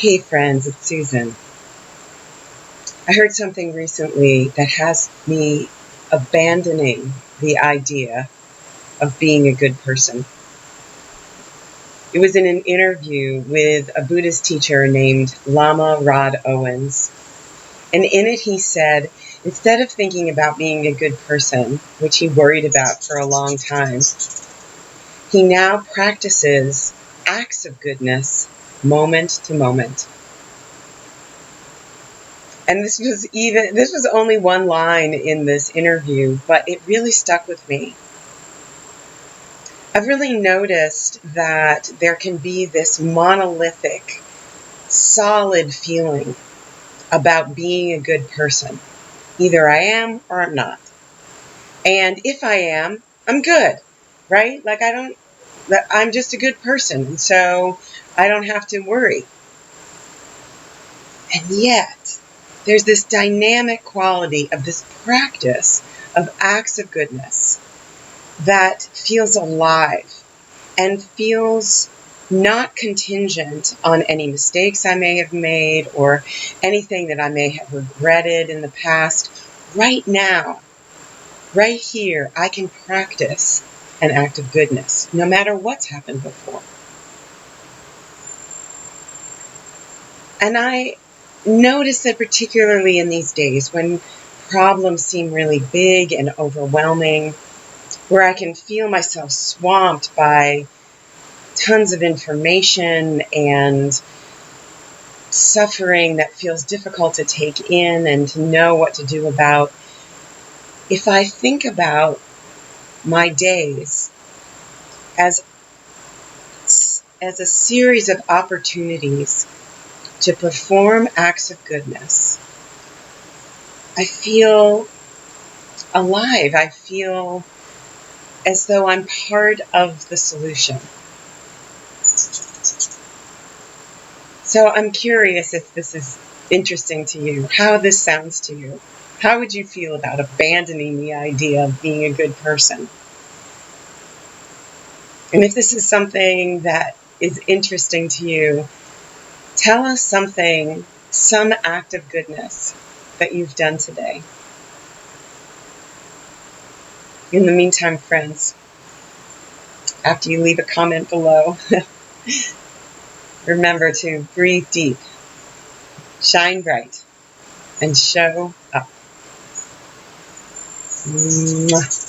Hey friends, it's Susan. I heard something recently that has me abandoning the idea of being a good person. It was in an interview with a Buddhist teacher named Lama Rod Owens. And in it he said, instead of thinking about being a good person, which he worried about for a long time, he now practices acts of goodness moment to moment. And this was only one line in this interview, but it really stuck with me. I've really noticed that there can be this monolithic, solid feeling about being a good person. Either I am or I'm not. And if I am, I'm good, right? I'm just a good person, and so I don't have to worry. And yet, there's this dynamic quality of this practice of acts of goodness that feels alive and feels not contingent on any mistakes I may have made or anything that I may have regretted in the past. Right now, right here, I can practice an act of goodness, no matter what's happened before. And I notice that particularly in these days when problems seem really big and overwhelming, where I can feel myself swamped by tons of information and suffering that feels difficult to take in and to know what to do about, if I think about my days as a series of opportunities to perform acts of goodness, I feel alive. I feel as though I'm part of the solution. So I'm curious if this is interesting to you, how this sounds to you. How would you feel about abandoning the idea of being a good person? And if this is something that is interesting to you, tell us some act of goodness that you've done today. In the meantime, friends, after you leave a comment below, remember to breathe deep, shine bright, and show up. Mwah.